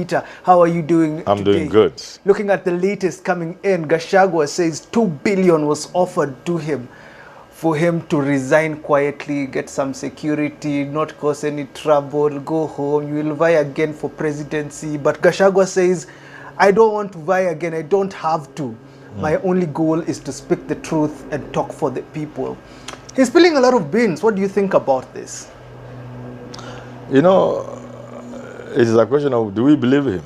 Peter, how are you doing I'm today? doing good. Looking at the latest coming in, Gachagua says 2 billion was offered to him for him to resign quietly, get some security, not cause any trouble, go home. You will vie again for presidency. But Gachagua says, I don't want to vie again. I don't have to. My only goal is to speak the truth and talk for the people. He's spilling a lot of beans. What do you think about this? You know, it is a question of, do we believe him?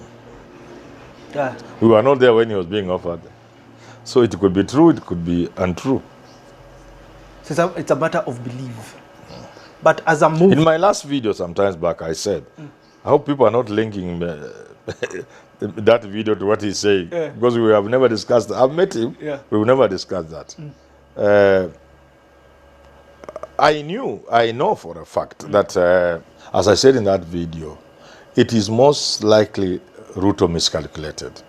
Yeah. We were not there when he was being offered. So it could be true, it could be untrue. So it's a matter of belief. But as a move... In my last video sometimes back, I said, I hope people are not linking that video to what he's saying. Yeah. Because we have never discussed that. I've met him, Yeah. we will never discuss that. I know for a fact that, as I said in that video, it is most likely Ruto miscalculated.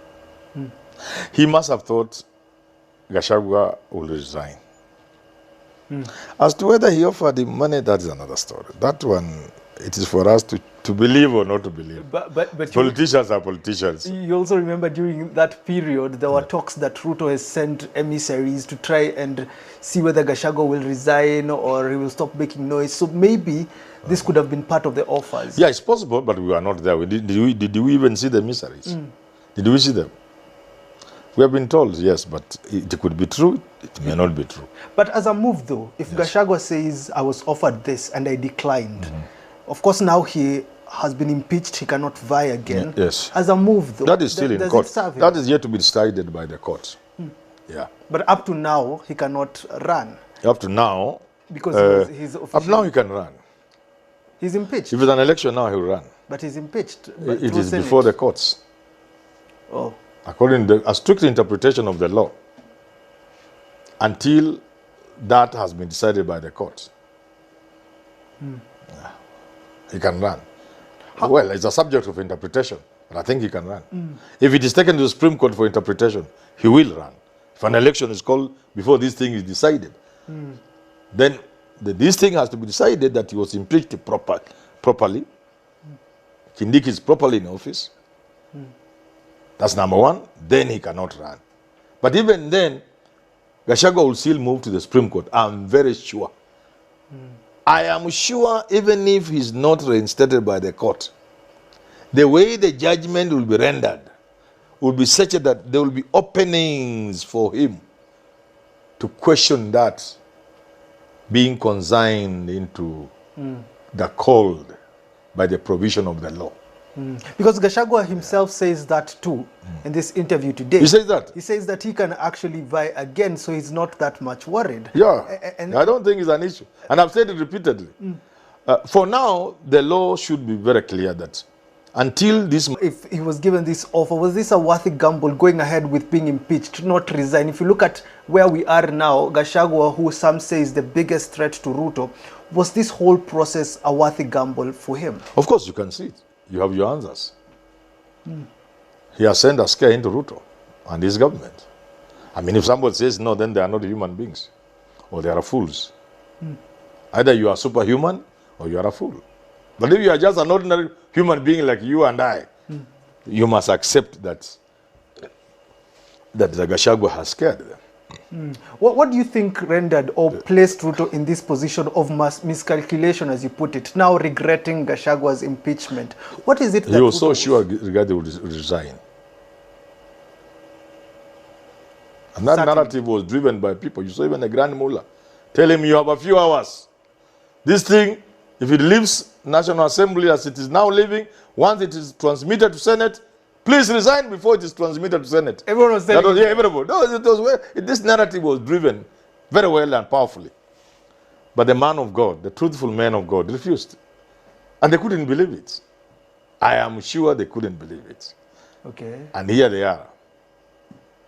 He must have thought Gachagua will resign. As to whether he offered him money, that is another story. That one, it is for us to believe or not to believe. But Politicians are politicians. you also remember during that period, there were talks that Ruto has sent emissaries to try and see whether Gachagua will resign or he will stop making noise. So maybe this could have been part of the offers. Yeah, it's possible, but we were not there. Did we even see the emissaries? Did we see them? We have been told, yes, but it could be true, it may not be true. But as a move though, if Gachagua says, I was offered this and I declined, of course now he has been impeached, he cannot vie again. Yes. As a move though, That is still in does court. it serve him? That is yet to be decided by the court. Yeah. But up to now, he cannot run Up to now, because he's up officially... now he can run. He's impeached, If it's an election now, he'll run. but he's impeached. It is before the courts. Oh. According to a strict interpretation of the law, until that has been decided by the court, he can run. Well, it's a subject of interpretation, but I think he can run. If it is taken to the Supreme Court for interpretation, he will run. If an election is called before this thing is decided, then this thing has to be decided that he was impeached properly. Kindiki is properly in office. That's number one. Then he cannot run. But even then, Gachagua will still move to the Supreme Court. I'm very sure. I am sure even if he's not reinstated by the court, the way the judgment will be rendered will be such that there will be openings for him to question that being consigned into the cold by the provision of the law. Because Gachagua himself says that too in this interview today. He says that? He says that he can actually vie again, so he's not that much worried. Yeah, And I don't think it's an issue. And I've said it repeatedly. For now, the law should be very clear that until this... if he was given this offer, was this a worthy gamble going ahead with being impeached, not resign? If you look at where we are now, Gachagua, who some say is the biggest threat to Ruto, was this whole process a worthy gamble for him? Of course, you can see it. You have your answers. He has sent a scare into Ruto and his government. I mean, if somebody says no, then they are not human beings or they are fools. Either you are superhuman or you are a fool. But if you are just an ordinary human being like you and I, you must accept that the Gachagua has scared them. What do you think rendered or placed Ruto in this position of miscalculation, as you put it, now regretting Gachagua's impeachment? What is it that He was so Ruto sure Rigathi would resign. And that narrative was driven by people. You saw even the Grand Mullah tell him, you have a few hours. This thing, if it leaves National Assembly as it is now leaving, once it is transmitted to Senate, please resign before it is transmitted to Senate. Everyone was telling him. Yeah, everybody. No, this narrative was driven very well and powerfully. But the man of God, the truthful man of God, refused. And they couldn't believe it. I am sure they couldn't believe it. Okay. And here they are,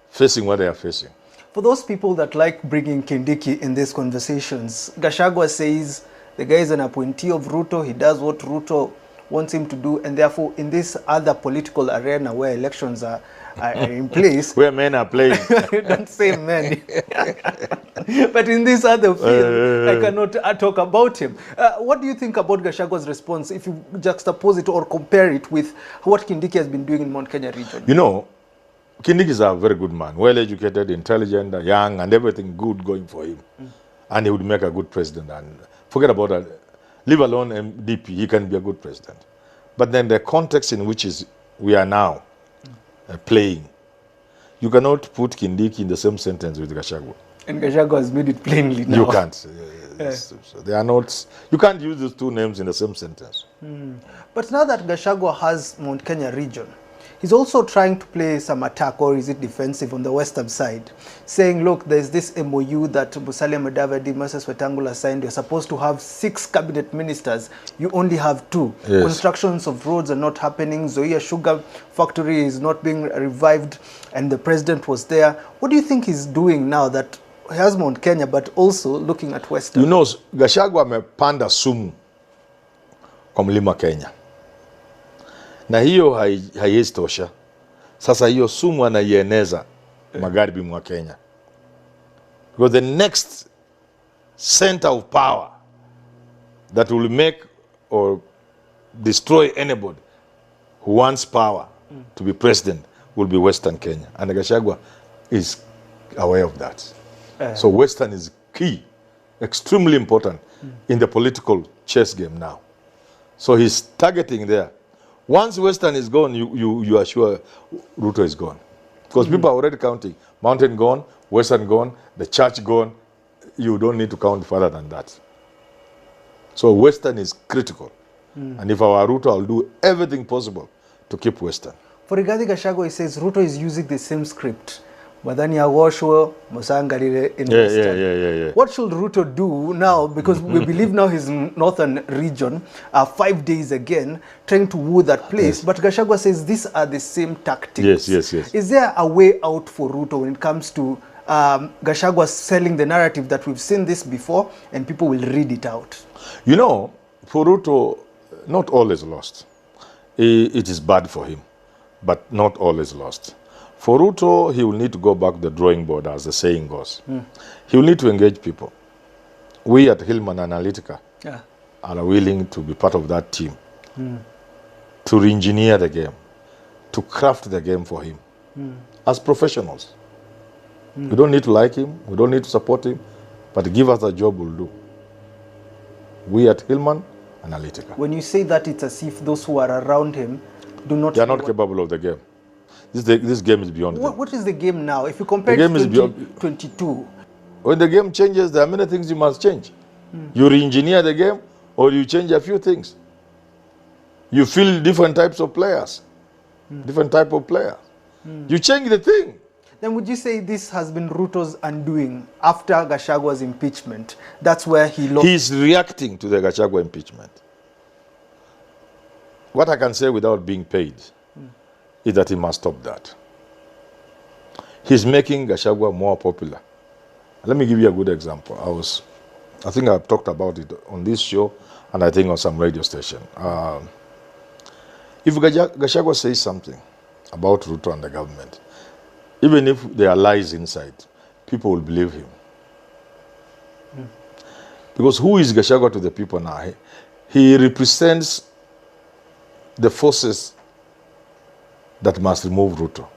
facing what they are facing. For those people that like bringing Kindiki in these conversations, Gachagua says the guy is an appointee of Ruto. He does what Ruto wants him to do, and therefore in this other political arena where elections are in place, where men are playing. don't say men, but in this other field, I cannot talk about him. What do you think about Gachagua's response if you juxtapose it or compare it with what Kindiki has been doing in Mount Kenya region? You know, Kindiki is a very good man, well-educated, intelligent, young, and everything good going for him. And he would make a good president. And forget about that. Leave alone MDP, he can be a good president. But then the context in which we are now playing, you cannot put Kindiki in the same sentence with Gachagua. And Gachagua has made it plainly now. You can't. So they are not. You can't use those two names in the same sentence. But now that Gachagua has Mount Kenya region, he's also trying to play some attack, or is it defensive, on the western side, saying, look, there's this MOU that Musalia Mudavadi, Moses Wetangula signed. You're supposed to have 6 cabinet ministers. You only have 2. Yes. Constructions of roads are not happening. Zoea Sugar Factory is not being revived, and the president was there. What do you think he's doing now that he has Mount Kenya, but also looking at western? You know, Gachagua amepanda sumu kwa mlima Kenya. Na hiyo haiwezi tosha. Sasa hiyo sumu anaieneza magharibi mwa Kenya. Because the next center of power that will make or destroy anybody who wants power to be president will be Western Kenya. And Gachagua is aware of that. So Western is key, extremely important in the political chess game now. So he's targeting there. Once Western is gone, you are sure Ruto is gone. Because people are already counting. Mountain gone, Western gone, the church gone. You don't need to count further than that. So Western is critical. And if I were Ruto, I'll do everything possible to keep Western. For Rigathi Gachagua, he says Ruto is using the same script. Madhani Awoshwo, Musangalire in Western. Yeah. What should Ruto do now? Because we believe now his northern region, 5 days again, trying to woo that place. Yes. But Gachagua says these are the same tactics. Yes. Is there a way out for Ruto when it comes to Gachagua selling the narrative that we've seen this before and people will read it out? You know, for Ruto, not all is lost. It is bad for him, but not all is lost. For Ruto, he will need to go back to the drawing board, as the saying goes. He will need to engage people. We at Herman Analytica are willing to be part of that team, to re-engineer the game, to craft the game for him, as professionals. We don't need to like him, we don't need to support him, but give us a job, we'll do. We at Herman Analytica. When you say that, it's as if those who are around him do not... They are not capable of the game. This game is beyond them. What is the game now? If you compare it to 2022. When the game changes, there are many things you must change. You re-engineer the game, or you change a few things. You fill different types of players. Different type of players. You change the thing. Then would you say this has been Ruto's undoing after Gachagua's impeachment? That's where he lost. He's reacting to the Gachagua impeachment. What I can say without being paid is that he must stop that. He's making Gachagua more popular. Let me give you a good example. I think I've talked about it on this show and I think on some radio station. If Gachagua says something about Ruto and the government, even if there are lies inside, people will believe him. Because who is Gachagua to the people now? He represents the forces that must remove Ruto.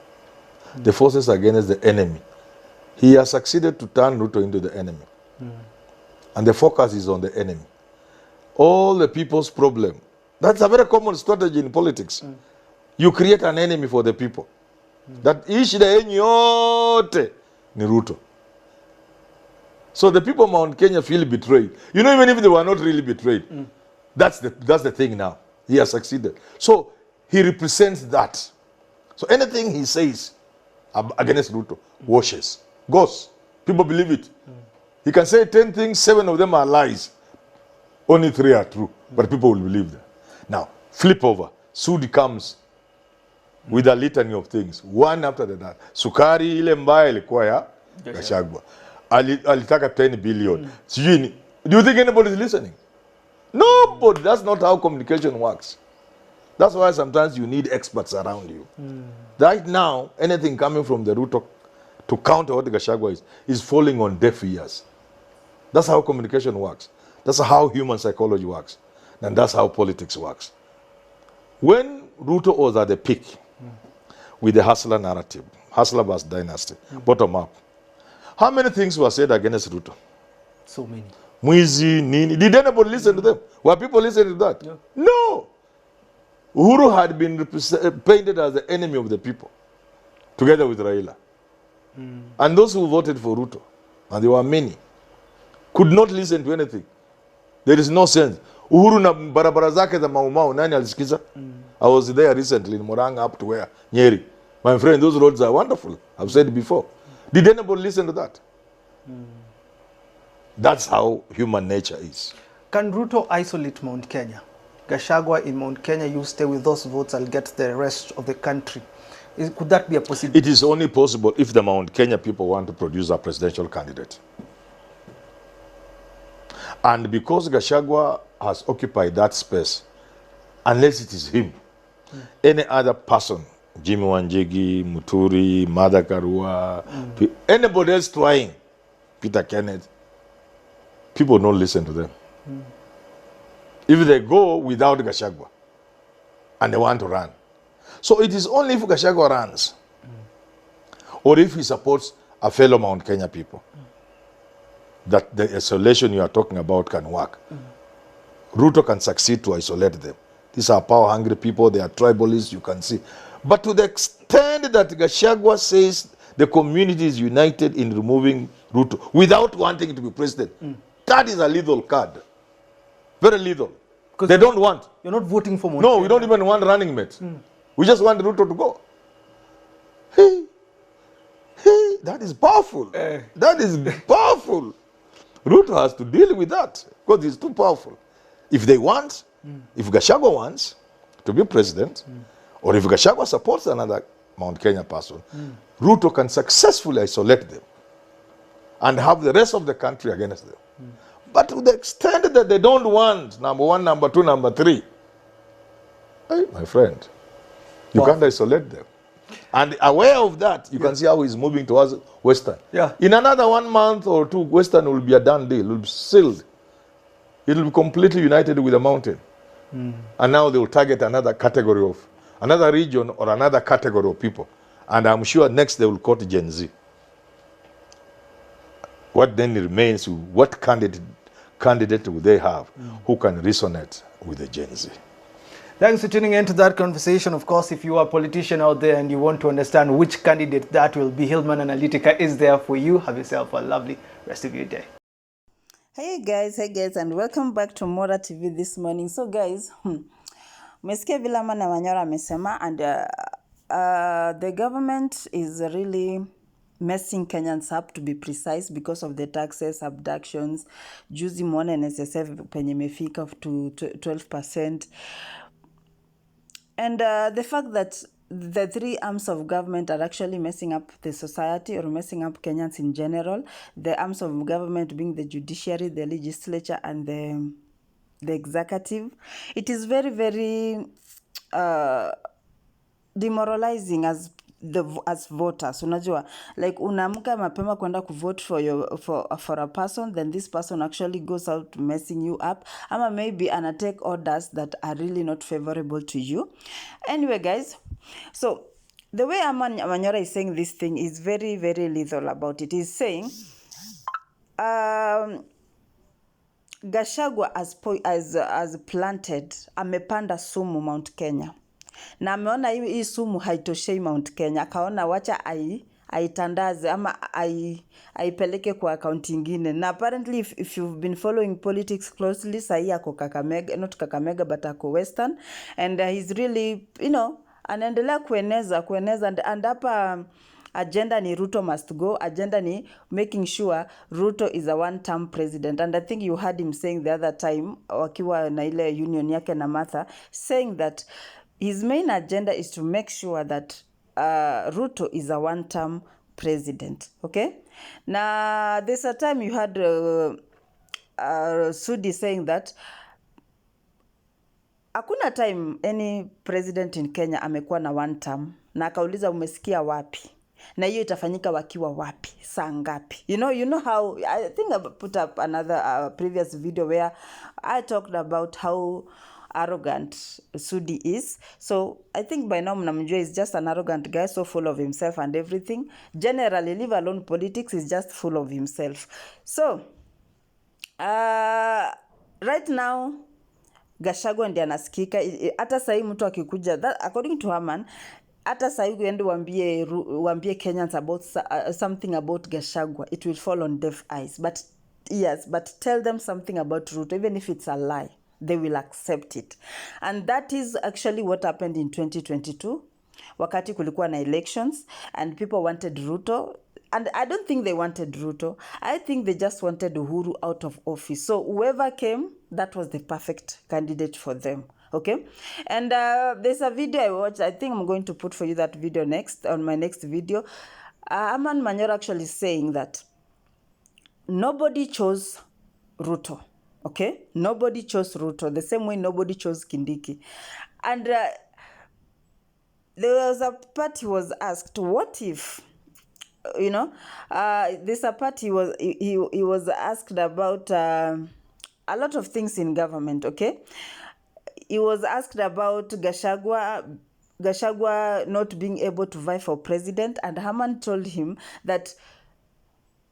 The forces against the enemy. He has succeeded to turn Ruto into the enemy. And the focus is on the enemy. All the people's problem. That's a very common strategy in politics. You create an enemy for the people. That ishida enyote ni Ruto. So the people of Mount Kenya feel betrayed. You know, even if they were not really betrayed, that's the thing now. He has succeeded. So he represents that. So anything he says against Ruto washes, goes. People believe it. He can say 10 things, 7 of them are lies. Only 3 are true. But people will believe them. Now, flip over. Sudi comes with a litany of things, one after the other. Sukari ile mbaya ilikuwa ya Gachagua. Alitaka 10 billion. Do you think anybody is listening? Nobody. That's not how communication works. That's why sometimes you need experts around you. Right now, anything coming from the Ruto to counter what Gachagua is falling on deaf ears. That's how communication works. That's how human psychology works. And that's how politics works. When Ruto was at the peak with the hustler narrative, hustler bus dynasty, bottom up, how many things were said against Ruto? So many. Mwizi, Nini. Did anybody listen to them? Were people listening to that? No. No. Uhuru had been painted as the enemy of the people, together with Raila. And those who voted for Ruto, and there were many, could not listen to anything. There is no sense. Uhuru na barabara zake za Mau nani alisikiza? I was there recently in Moranga up to where? Nyeri. My friend, those roads are wonderful. I've said it before. Did anybody listen to that? That's how human nature is. Can Ruto isolate Mount Kenya? Gachagua in Mount Kenya, you stay with those votes, I'll get the rest of the country. Could that be a possibility? It is only possible if the Mount Kenya people want to produce a presidential candidate. And because Gachagua has occupied that space, unless it is him, any other person, Jimmy Wanjigi, Muturi, Mada Karua, anybody else trying, Peter Kenneth, people don't listen to them. If they go without Gachagua and they want to run. So it is only if Gachagua runs or if he supports a fellow Mount Kenya people that the isolation you are talking about can work. Ruto can succeed to isolate them. These are power-hungry people. They are tribalists, you can see. But to the extent that Gachagua says the community is united in removing Ruto without wanting to be president, that is a lethal card. Very lethal. They don't want. You're not voting for Mount No, Kenya. we don't even want running mate. We just want Ruto to go. Hey, that is powerful. That is powerful. Ruto has to deal with that because he's too powerful. If they want, if Gachagua wants to be president, or if Gachagua supports another Mount Kenya person, Ruto can successfully isolate them and have the rest of the country against them. But to the extent that they don't want number one, number two, number three, hey, my friend, you can't isolate them. And aware of that, you can see how he's moving towards Western. Yeah. In another 1 month or two, Western will be a done deal, will be sealed. It will be completely united with the mountain. And now they will target another category of, another region or another category of people. And I'm sure next they will quote Gen Z. What then remains, what candidate will they have who can resonate with the Gen Z? Thanks for tuning into that conversation. Of course, if you are a politician out there and you want to understand which candidate that will be, Hillman Analytica is there for you. Have yourself a lovely rest of your day. Hey guys, and welcome back to Mora TV this morning. So guys, umesikia vile Manyora amesema, and the government is really messing Kenyans up, to be precise, because of the taxes, abductions. Juzi mwone NSSF penye imefika to 12%. And the fact that the three arms of government are actually messing up the society or messing up Kenyans in general. The arms of government being the judiciary, the legislature, and the executive. It is very, very demoralizing as voters. Unajua, like unaamka mapema kwenda kuvote for a person, then this person actually goes out messing you up, ama maybe take orders that are really not favorable to you. Anyway guys, so the way Manyora is saying this thing is very, very lethal about it. He's saying Gachagua as planted, amepanda sumu Mount Kenya, na ameona hii sumu haitoshei Mount Kenya, akaona wacha aitandaze ama aipeleke kwa account ingine. Na apparently if you've been following politics closely, sahi ako Kakamega, not Kakamega but ako Western, and he's really, anaendelea kueneza and hapa agenda ni Ruto must go. Agenda ni making sure Ruto is a one-term president. And I think you heard him saying the other time, wakiwa na ile union yake na Martha, saying that his main agenda is to make sure that Ruto is a one-term president. Okay? Now, there's a time you had Sudi saying that hakuna time any president in Kenya amekuwa na one term na akauliza umesikia wapi, na hiyo itafanyika wakiwa wapi, saa ngapi. You know how I think I put up another previous video where I talked about how arrogant Sudi is. So I think by now mnamjua is just an arrogant guy, so full of himself and everything. Generally, leave alone politics, is just full of himself. So right now Gachagua ndiye anasikika. Hata sahii mtu akikuja, according to Herman, hata sahii uende wambie Kenyans about something about Gachagua, it will fall on deaf eyes. But yes, but tell them something about Ruto, even if it's a lie, they will accept it. And that is actually what happened in 2022 wakati kulikuwa na elections and people wanted Ruto. And I don't think they wanted Ruto. I think they just wanted Uhuru out of office. So whoever came, that was the perfect candidate for them. Okay? And there's a video I watched. I think I'm going to put for you that video next, on my next video. Herman Manyora actually saying that nobody chose Ruto. Okay? Nobody chose Ruto. The same way nobody chose Kindiki. And there was a part he was asked, what if... this part he was asked about a lot of things in government. Okay, he was asked about Gachagua not being able to vie for president, and Herman told him that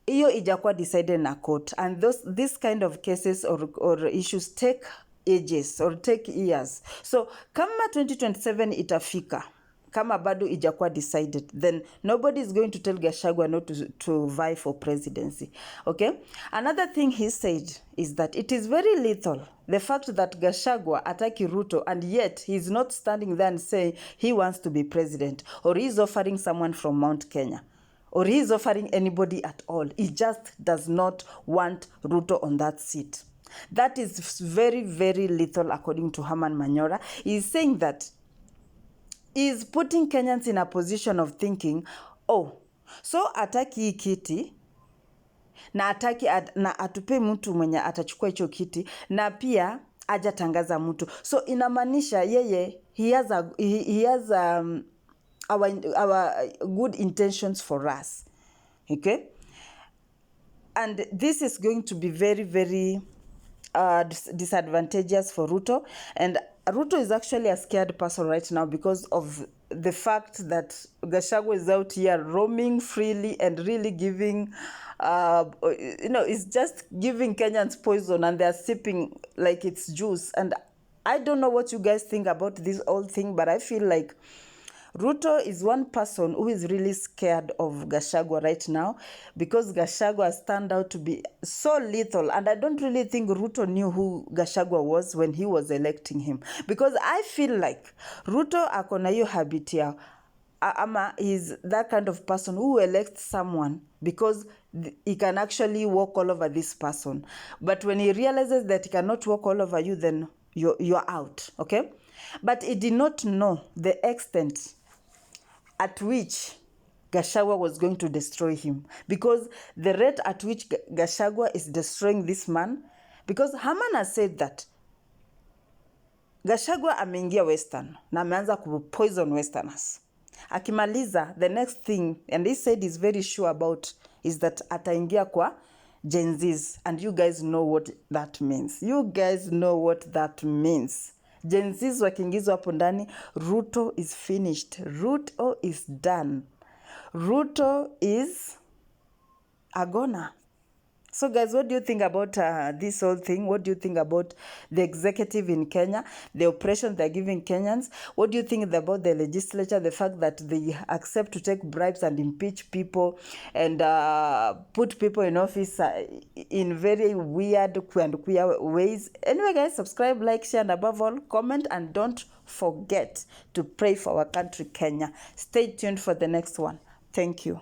hiyo ijakuwa decided na court, and this kind of cases or issues take ages or take years. So kama 2027 itafika, kama bado ijakuwa decided, then nobody is going to tell Gachagua not to vie for presidency. Okay? Another thing he said is that it is very lethal, the fact that Gachagua attacking Ruto, and yet he's not standing there and saying he wants to be president, or he's offering someone from Mount Kenya, or he's offering anybody at all. He just does not want Ruto on that seat. That is very, very lethal, according to Herman Manyora. He's saying that is putting Kenyans in a position of thinking, oh, so ataki hii kiti na ataki na atupe mtu mwenye atachukua hicho kiti na pia hajatangaza mtu. So inamaanisha yeye he has our good intentions for us. Okay? And this is going to be very, very disadvantageous for Ruto. And Ruto is actually a scared person right now because of the fact that Gachagua is out here roaming freely and really giving, it's just giving Kenyans poison and they're sipping like it's juice. And I don't know what you guys think about this whole thing, but I feel like Ruto is one person who is really scared of Gachagua right now because Gachagua has turned out to be so lethal. And I don't really think Ruto knew who Gachagua was when he was electing him. Because I feel like Ruto akona hiyo habit ya ama is that kind of person who elects someone because he can actually walk all over this person. But when he realizes that he cannot walk all over you, then you're out. Okay? But he did not know the extent at which Gachagua was going to destroy him. Because the rate at which Gachagua is destroying this man, because Herman has said that Gachagua ameingia Western na ameanza kupoison Westerners. Akimaliza, the next thing, and he said he's very sure about, is that ataingia kwa Gen Zs. And you guys know what that means. You guys know what that means. Gen Zs wakiingizwa hapo ndani, Ruto is finished. Ruto is done. Ruto is a goner. So guys, what do you think about this whole thing? What do you think about the executive in Kenya, the oppression they're giving Kenyans? What do you think about the legislature, the fact that they accept to take bribes and impeach people and put people in office in very weird and queer ways? Anyway guys, subscribe, like, share, and above all, comment, and don't forget to pray for our country, Kenya. Stay tuned for the next one. Thank you.